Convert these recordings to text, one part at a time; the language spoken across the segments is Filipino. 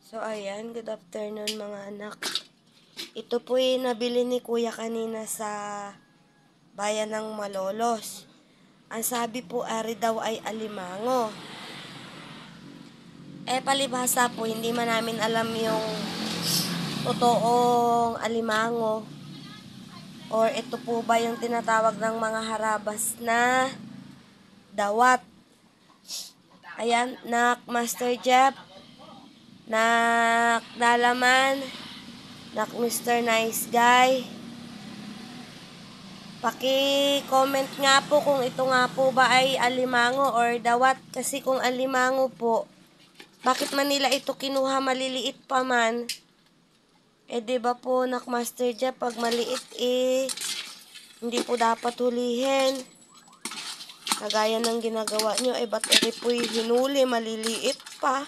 So, ayan. Good afternoon, mga anak. Ito po yung nabili ni Kuya kanina sa bayan ng Malolos. Ang sabi po, ari daw ay alimango. Palibhasa po, hindi man namin alam yung totoong alimango. Or ito po ba yung tinatawag ng mga harabas na dawat. Ayan, nak Master Jeff. Nak Dalaman. Nak Mr. Nice Guy. Paki-comment nga po kung ito nga po ba ay alimango or dawat. Kasi kung alimango po, bakit man nila ito kinuha maliliit pa man? Diba po, nak Master Jeff, pag maliit hindi po dapat hulihin. Kagaya ng ginagawa nyo, ba't po'y hinuli, maliliit pa.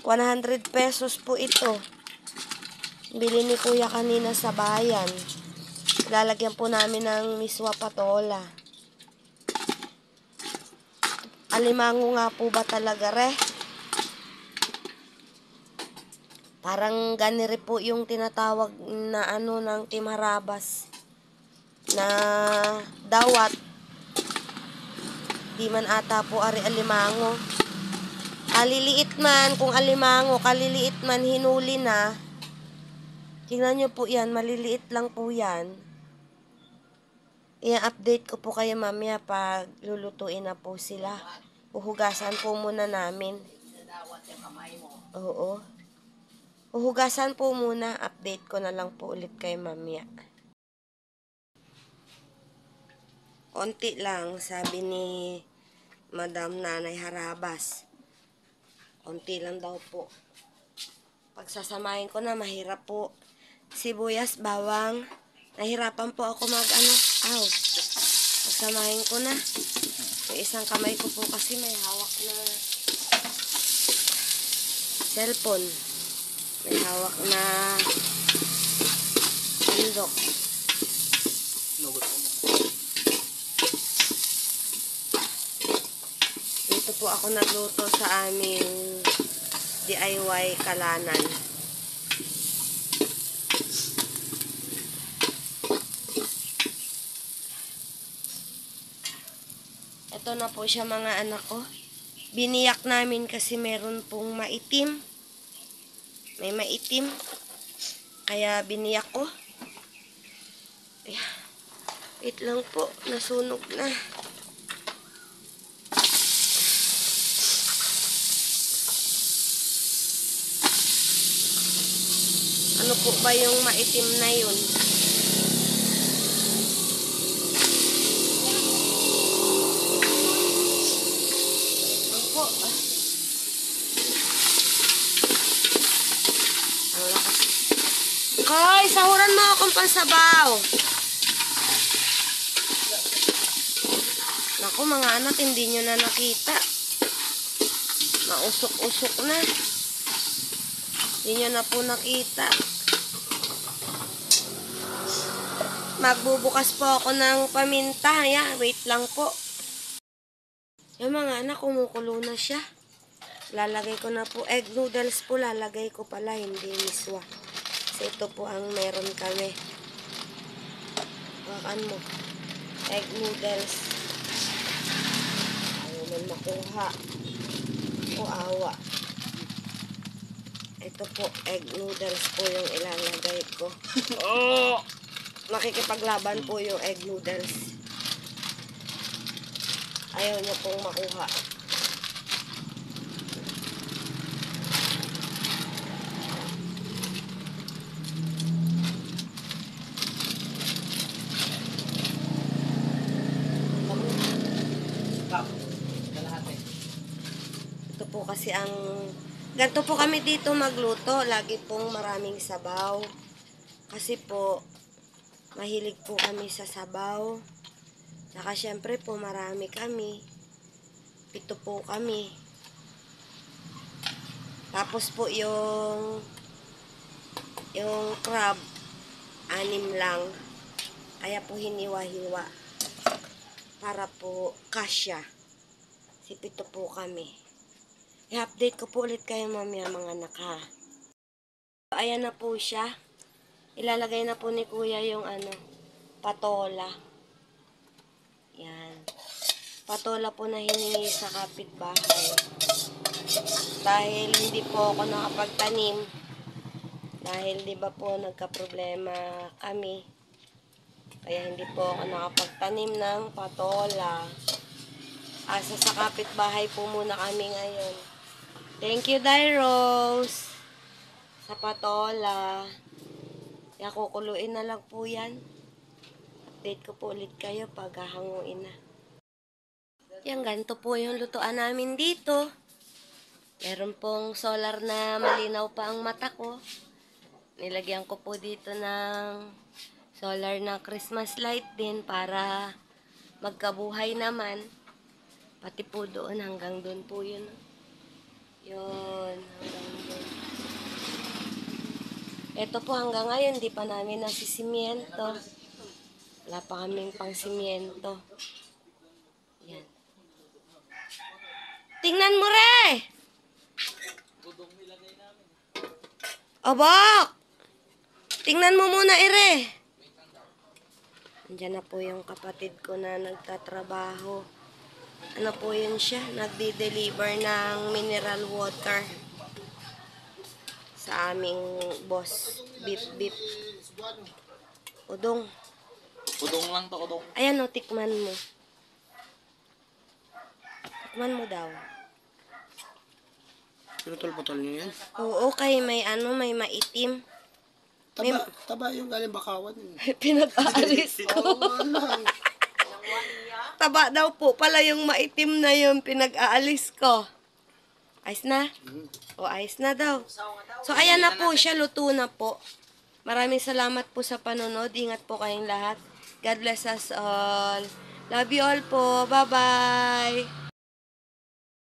100 pesos po ito. Bili ni Kuya kanina sa bayan. Lalagyan po namin ng miswa patola. Alimango nga po ba talaga, re? Parang ganire po yung tinatawag na ng Team Harabas na dawat. Di man ata po ari alimango. Kaliliit man, kung alimango, kaliliit man, hinuli na. Tingnan nyo po yan, maliliit lang po yan. I-update ko po kayo mamaya pag lulutuin na po sila. Uhugasan po muna namin. Oo. Uhugasan po muna, update ko na lang po ulit kay mamaya. Konti lang, sabi ni Madam Nanay Harabas. Konti lang daw po. Pagsasamahin ko na, mahirap po. Sibuyas, bawang. Nahirapan po ako pagsamahin ko na. Yung isang kamay ko po kasi may hawak na cellphone. May hawak na sandok. Dito po ako nagluto sa aming DIY kalanan. Ito na po siya, mga anak ko. Biniyak namin kasi meron pong maitim. May maitim. Kaya biniyak ko. Wait lang po. Nasunog na. Ano po ba yung maitim na yun? Ano po? Ang lakas. Koy, sahuran mo akong pansabaw. Naku, mga anak, hindi nyo na nakita. Mausok-usok na. Hindi nyo na po nakita. Magbubukas po ako ng paminta. Wait lang po. Yung mga anak, kumukulo na siya. Lalagay ko na po. Egg noodles po lalagay ko pala, hindi miswa. Kasi ito po ang meron kami. Bakan mo. Egg noodles. Ayaw man makuha. O awa. Ito po, egg noodles po yung ilalagay ko. Oh! Nakikipaglaban po yung egg noodles. Ayaw niya pong makuha. Ito po kasi ganito po kami dito magluto. Lagi pong maraming sabaw. Kasi po, mahilig po kami sa sabaw. Saka syempre po marami kami. 7 po kami. Tapos po yung crab, 6 lang. Kaya po hiniwa-hiwa. Para po kasya. 7 po kami. I-update ko po ulit kayo mamaya mga anak ha. Ayan na po siya. Ilalagay na po ni kuya yung patola. Yan. Patola po na hiningi sa kapitbahay. Dahil hindi po ako nakapagtanim. Dahil di ba po nagka-problema kami. Kaya hindi po ako nakapagtanim ng patola. Asa sa kapitbahay po muna kami ngayon. Thank you, Rose, sa patola. Kaya kukuluin na lang po yan. Update ko po ulit kayo pag hahanguin na. Yan, ganito po yung lutuan namin dito. Meron pong solar na malinaw pa ang mata ko. Nilagyan ko po dito ng solar na Christmas light din para magkabuhay naman. Pati po doon, hanggang doon po yun. Yun, hanggang doon. Ito po hanggang ngayon, di pa namin nasisimiento. Wala pa kaming pang simiento. Yan. Tingnan mo re! Aba! Tingnan mo muna ire. Andiyan na po yung kapatid ko na nagtatrabaho. Ano po yun siya? Nagdi-deliver ng mineral water sa aming boss. Beep. Udong. Udong lang to, udong. Ayan o, tikman mo. Tikman mo daw. Pinutol-putol nyo yan? Oo, kay may may maitim. Taba yung galing bakawan. Pinag-aalis ko. Taba daw po pala yung maitim na yung pinag-aalis ko. Ayos na? O, ayos na daw. So, ayan na po siya. Luto na po. Maraming salamat po sa panonood. Ingat po kayong lahat. God bless us all. Love you all po. Bye-bye.